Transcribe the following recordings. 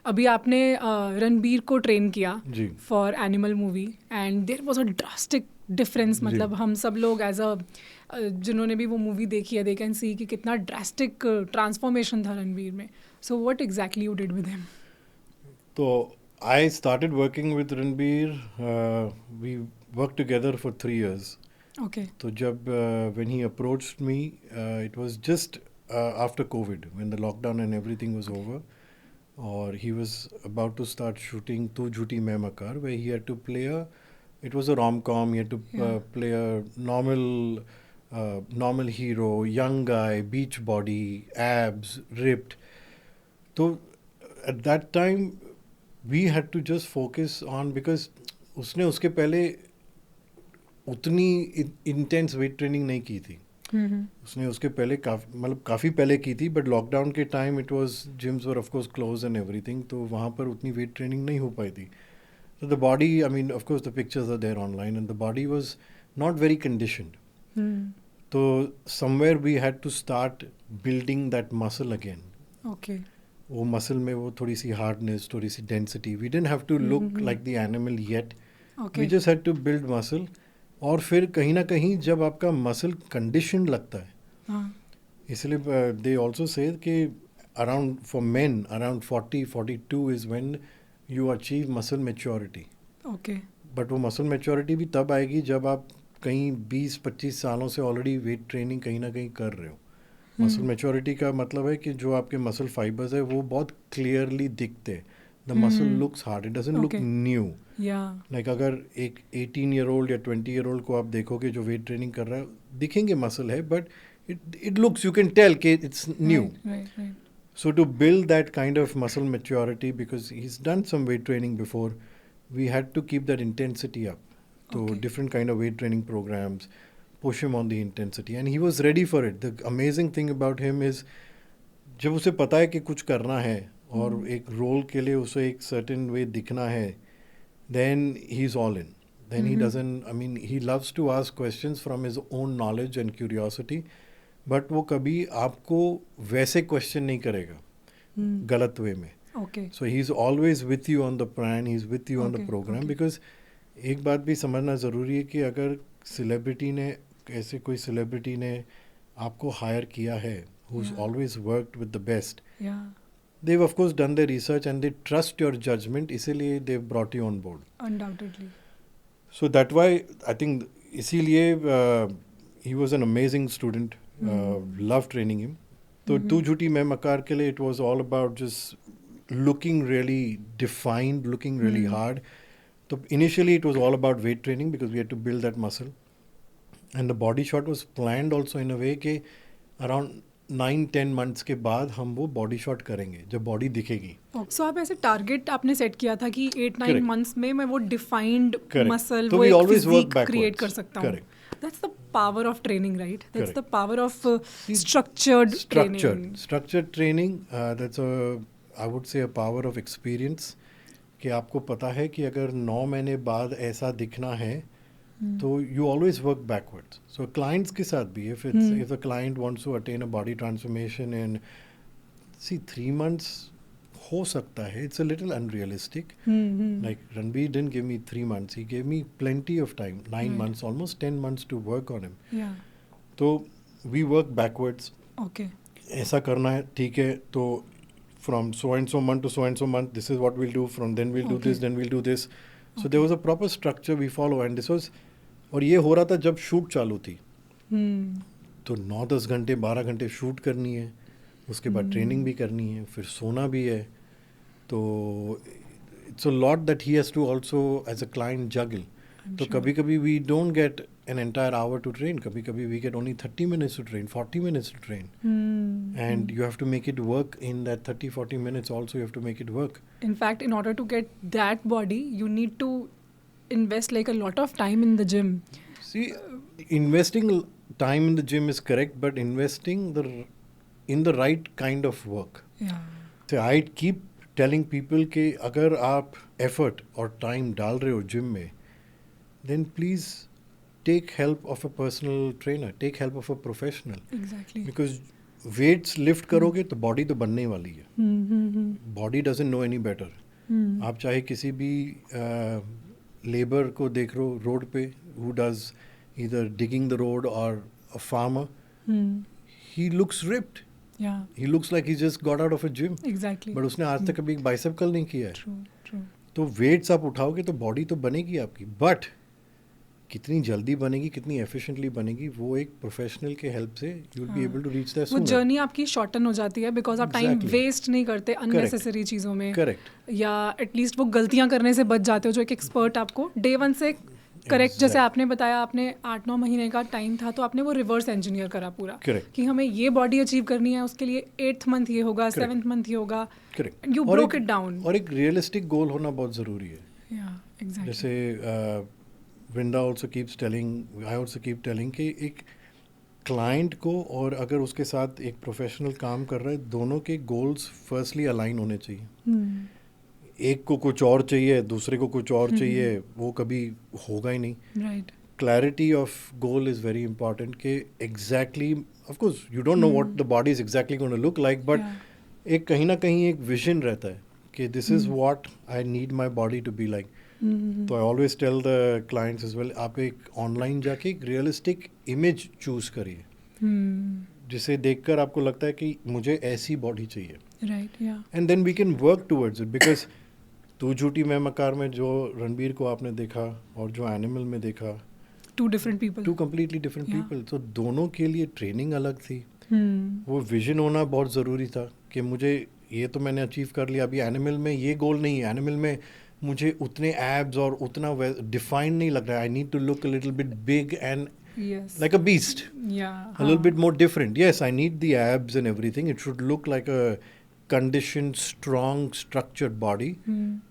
अभी आपने रणबीर को ट्रेन किया जी for Animal movie and there was a drastic difference. जी। मतलब हम सब लोग एज अ जिन्होंने भी वो मूवी देखी है दे कैन सी कि कितना ड्रास्टिक ट्रांसफॉर्मेशन था रणबीर में. So what exactly you did with him? तो I started working with Ranbir. We work together for 3 years. Okay. तो जब when he approached me, it was just after COVID, when the lockdown and everything was over, or he was about to start shooting Tu Jhuti Main Makar, where he had to play it was a rom-com, he had to Yeah. play a normal hero, young guy, beach body, abs, ripped. So at that time, we had to just focus on, because उसने उसके पहले उतनी intense weight training नहीं की थी. उसने उसके पहले काफ़ी पहले की थी, बट लॉकडाउन के time it was gyms were of course close and everything, तो वहाँ पर उतनी वेट ट्रेनिंग नहीं हो पाई थी. तो the body, I mean of course the pictures are there online, and the body was not very conditioned. तो somewhere we had to start building that muscle again. Okay. वो मसल में वो थोड़ी सी हार्डनेस, थोड़ी सी density. We didn't have to look like the animal yet. Okay. We just had to build muscle. और फिर कहीं ना कहीं जब आपका मसल कंडीशन लगता है, हाँ. इसलिए दे ऑल्सो से कि around for main around 40-42 is when you achieve muscle maturity. Okay. But वो मसल मैच्योरिटी भी तब आएगी जब आप कहीं 20-25 सालों से ऑलरेडी वेट ट्रेनिंग कहीं ना कहीं कर रहे हो. मसल मैच्योरिटी का मतलब है कि जो आपके मसल फाइबर्स है वो बहुत क्लियरली दिखते हैं. The muscle looks hard, it doesn't look Okay. New. या. लाइक अगर एक 18-year-old या 20-year-old को आप देखोगे जो वेट ट्रेनिंग कर रहा है, दिखेंगे मसल है, but it looks, you can tell कि it's new. Right. So to build that kind of muscle maturity, because he's done some weight training before, we had to keep that intensity up. So Okay. different kind of weight training programs, push him on the intensity, and he was ready for it. The amazing thing about him is जब उसे पता है कि कुछ करना है और एक रोल के लिए उसे एक सर्टेन वे दिखना है, then he's all in. Then he doesn't, I mean, he loves to ask questions from his own knowledge and curiosity, but वो कभी आपको वैसे क्वेश्चन नहीं करेगा गलत वे में. Okay. So he's always with you on the plan, he's with you on the Okay, program, okay. because एक बात भी समझना ज़रूरी है कि अगर सेलिब्रिटी ने, ऐसे कोई सेलिब्रिटी ने आपको हायर किया है, who's Yeah. always worked with the best, या. they've of course done their research and they trust your judgment, इसीलिए they've brought you on board. Undoubtedly. So that why I think इसीलिए he was an amazing student. Loved training him. तो तू झूठी मैं मकार के लिए it was all about just looking really defined, looking really hard. So initially it was all about weight training because we had to build that muscle, and the body shot was planned also in a way कि around 9-10 months के बाद हम वो body shot करेंगे जब body दिखेगी. सो आप ऐसे टारगेट आपने सेट किया था कि 8-9 Correct. मंथ्स में मैं वो डिफाइंड Correct. मसल, तो वो we एक always work physique create backwards. कर सकता हूँ. Correct. That's the power of training, right? That's the Correct. Power of structured training. Structured training, that's I would say a power of experience. कि आपको पता है कि अगर 9 महीने बाद ऐसा दिखना है, तो you always work backwards. So clients के साथ भी, if the client wants to attain a body transformation in 3 months, हो सकता है, it's a little unrealistic. Like Ranbir didn't give me 3 months, he gave me plenty of time, 9 months, almost 10 months to work on him. या. तो we work backwards. Okay. ऐसा करना है, ठीक है, तो from so and so month to so and so month, this is what we'll do, from then we'll do Okay. this, then we'll do this. So there was a proper structure we follow, and this was, और ये हो रहा था जब shoot चालू थी. तो 9-10 घंटे 12 घंटे शूट करनी है, उसके बाद ट्रेनिंग भी करनी है, फिर सोना भी है. तो it's a lot that he has to also as a client juggle. तो कभी कभी we don't get an entire hour to train, kabhi we get only 30 minutes to train, 40 minutes to train, and you have to make it work in that 30-40 minutes. Also you have to make it work. In fact, in order to get that body, you need to invest like a lot of time in the gym. See, investing time in the gym is correct, but investing in the right kind of work. Yeah. So I keep telling people कि अगर आप effort और time डाल रहे हो gym में, then please take help of a personal trainer, take help of a professional. Exactly. Because weights lift करोगे तो बॉडी तो बनने वाली है. Body doesn't know any better. आप चाहे किसी भी लेबर को देख लो रोड पे, who does either digging the road और a farmer, he looks ripped, Yeah, he looks like he just got out of a gym, exactly. But उसने आज तक कभी एक बाइसेप कर्ल नहीं किया है. True, true. तो वेट्स आप उठाओगे तो बॉडी तो बनेगी आपकी, बट कितनी जल्दी बनेगी, कितनी एफिशिएंटली बनेगी, वो एक प्रोफेशनल के हेल्प से you will be able to reach that वो सूनर. जर्नी आपकी शॉर्टन हो जाती है बिकॉज आप टाइम Exactly. वेस्ट नहीं करते अननेसेसरी चीज़ों में, करेक्ट. या एटलीस्ट वो गलतियां करने से बच जाते हो जो एक एक्सपर्ट आपको डे वन से करेक्ट. जैसे Exactly. आपने बताया आपने 8-9 महीने का टाइम था तो आपने वो रिवर्स इंजीनियर करा पूरा Correct. कि हमें ये बॉडी अचीव करनी है, उसके लिए 8th मंथ ये होगा, Correct. 7th मंथ ये होगा, correct. You broke it down. और एक रियलिस्टिक गोल होना बहुत ज़रूरी है. या एग्जैक्टली. जैसे Vinda also keeps telling, I also keep telling कि एक क्लाइंट को और अगर उसके साथ एक प्रोफेशनल काम कर रहा है, दोनों के गोल्स फर्स्टली अलाइन होने चाहिए. एक को कुछ और चाहिए, दूसरे को कुछ और चाहिए, वो कभी होगा ही नहीं. Right. Clarity of goal is very important कि exactly, of course you don't know what the body is exactly going to look like, but एक कहीं ना कहीं एक विजन रहता है कि this is what I need my body to be like. तो I always tell the clients as well, आप एक ऑनलाइन जाके एक रियलिस्टिक इमेज चूज़ करिए जिसे देखकर आपको लगता है कि मुझे ऐसी बॉडी चाहिए. राइट. या and then we can work towards it, because तू झूठी मैं मकार में जो रणबीर को आपने देखा और जो एनिमल में देखा, two different people, two completely different Yeah. People. तो दोनों के लिए ट्रेनिंग अलग थी. वो विजन होना बहुत ज़रूरी था कि मुझे ये तो मैंने अचीव कर लिया, अभी एनिमल में ये गोल नहीं है. एनिमल में मुझे उतने एब्स और उतना डिफाइंड नहीं लग रहा है. I need to look a little bit big and yes, like a beast, yeah, a little bit more different. Yes, I need the abs and everything. It should look like a conditioned, strong, structured body,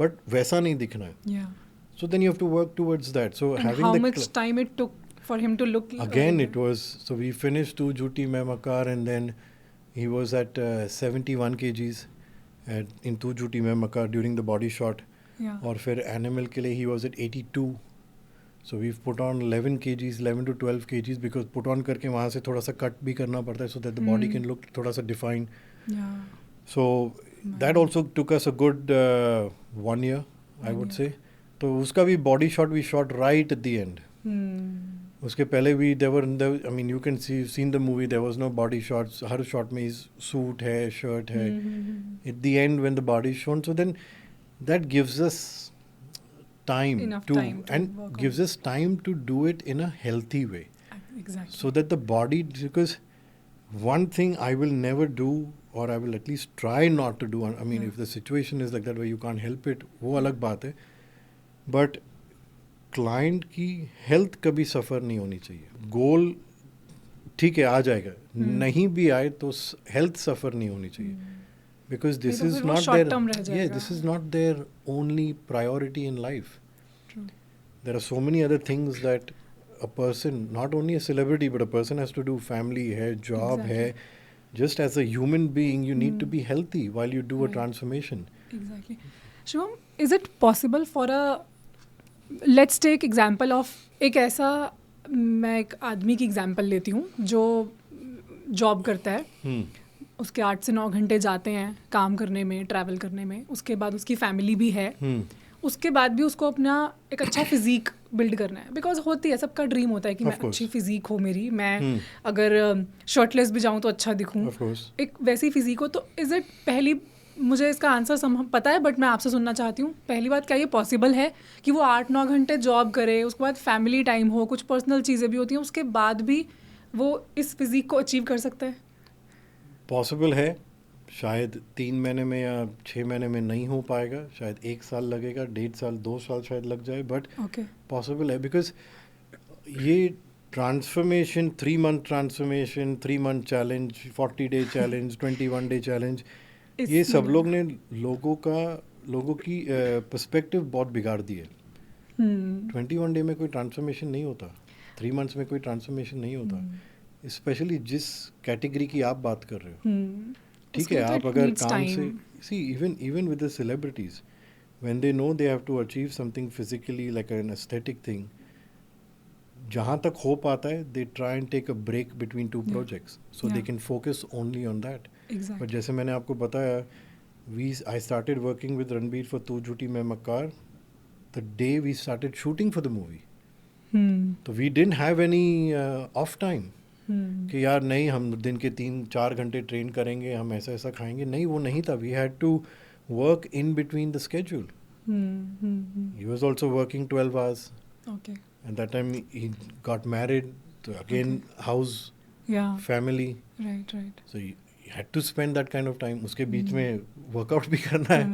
but वैसा नहीं दिखना है. yeah. So then you have to work towards that. So And having how the much time it took for him to look again it was, so we finished Tu Jhuti Main Makar and then he was at 71 kgs in Tu Jhuti Main Makar during the body shot. yeah, और फिर animal के लिए he was at 82. So we've put on 11 kgs, 11 to 12 kgs, because put on करके वहाँ से थोड़ा सा cut भी करना पड़ता है so that the body can look थोड़ा सा defined. yeah. So that also took us a good 1 year, I would say. तो उसका भी body shot we shot right at the end. उसके पहले भी I mean you can seen the movie, there was no body shots. Her shot में is suit है, shirt है. At the end when the body is shown, so then that gives us time Enough to time to and work gives on. us time to do it in a healthy way, Exactly. so that the body, because one thing I will never do, or I will at least try not to do, I mean if the situation is like that where you can't help it, वो अलग बात है, but client की health कभी suffer नहीं होनी चाहिए. गोल ठीक है आ जाएगा, नहीं भी आए तो health suffer नहीं होनी चाहिए. Because this नहीं तो is फिर वो not short their term रह yeah, जाएगा. this is not their only priority in life. True. There are so many other things that a person, not only a celebrity, but a person has to do. Family hai, job Exactly. hai. Just as a human being, you need to be healthy while you do a Right. transformation. Exactly. Shivam, is it possible for let's take example of एक ऐसा, मैं एक आदमी की example लेती हूँ जो job करता है, उसके 8 से 9 घंटे जाते हैं काम करने में, ट्रैवल करने में, उसके बाद उसकी फैमिली भी है, उसके बाद भी उसको अपना एक अच्छा फिजिक बिल्ड करना है. बिकॉज होती है, सबका ड्रीम होता है कि मैं अच्छी फिजिक हो मेरी, मैं अगर शर्टलेस भी जाऊँ तो अच्छा दिखूँ, Of course. एक वैसी फिजिक हो. तो इज़ इट, पहली मुझे इसका आंसर पता है बट मैं आपसे सुनना चाहती हूँ. पहली बात, क्या ये पॉसिबल है कि वो 8-9 घंटे जॉब करे, उसके बाद फैमिली टाइम हो, कुछ पर्सनल चीज़ें भी होती हैं, उसके बाद भी वो इस फिजिक को अचीव कर सकता है? पॉसिबल है. शायद 3 महीने में या 6 महीने में नहीं हो पाएगा, शायद 1 साल लगेगा, 1.5 साल, 2 साल शायद लग जाए, बट ओके. पॉसिबल है. बिकॉज ये transformation, 3 month transformation, 3 month challenge, 40 day challenge, 21 day challenge, ये सब लोग ने लोगों की पर्सपेक्टिव बहुत बिगाड़ दी है. 21 डे में कोई ट्रांसफॉर्मेशन नहीं होता, 3 मंथ्स में कोई ट्रांसफॉर्मेशन नहीं होता, स्पेशली जिस कैटेगरी की आप बात कर रहे हो. ठीक है, आप अगर काम से सी even with the celebrities, when they know they have to achieve something physically like an aesthetic thing, जहाँ तक हो पाता है they try and take a break between two Yeah. Projects so they Yeah. Can focus only on that. But Exactly. जैसे मैंने आपको बताया, I started working with Ranbir for Tu Jhuti Main Makkar the day we started shooting for the movie. तो we didn't have any off time कि यार नहीं हम दिन के 3-4 घंटे ट्रेन करेंगे, हम ऐसा ऐसा खाएंगे. नहीं, वो नहीं था. We had to work in between the schedule. He was also working 12 hours. Okay. And that time he got married. So again, house, Yeah. family. Right. So you had to spend that kind of time. उसके बीच में workout भी करना है.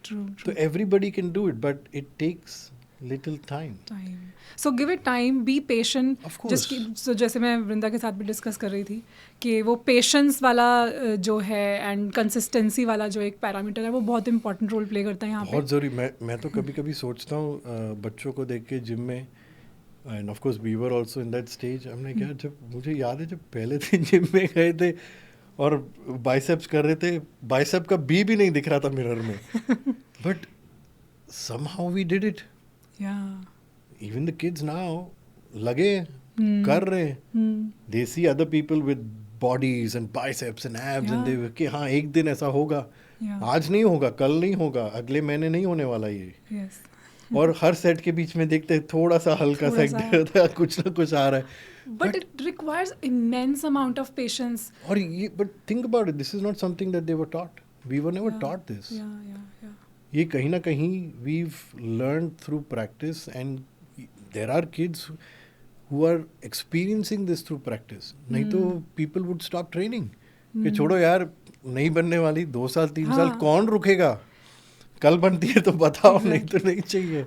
True. So everybody can do it, but it takes little time. So give it time, be patient. Of course. So जैसे मैं वृंदा के साथ भी डिस्कस कर रही थी कि वो पेशेंस वाला जो है एंड कंसिस्टेंसी वाला जो एक पैरामीटर है वो बहुत इंपॉर्टेंट रोल प्ले करता है यहाँ पे. बहुत ज़रूरी. मैं तो कभी कभी सोचता हूँ बच्चों को देख के जिम में, and of course we were also in that stage. हमने क्या, जब मुझे याद है जब पहले दिन जिम में गए थे और बाइसेप्स कर रहे थे, बाइसेप का बी भी नहीं दिख रहा था मिरर में, but somehow we did it. Yeah. Even the kids now लगे कर रहे. They see other people with bodies and biceps and abs and they कि हाँ एक दिन ऐसा होगा. आज नहीं होगा, कल नहीं होगा, अगले महीने नहीं होने वाला ये. Yes. और हर सेट के बीच में देखते हैं थोड़ा सा हल्का सा एक कुछ ना कुछ आ रहा है. But it requires immense amount of patience. और ये, but think about it, this is not something that they were taught. We were never taught this. Yeah. ये कहीं ना कहीं we've learned through practice, and there are kids who are experiencing this through practice. नहीं तो people would stop training. कि छोड़ो यार, नहीं बनने वाली, 2 साल 3 साल कौन रुकेगा, कल बनती है तो बताओ, नहीं तो नहीं चाहिए.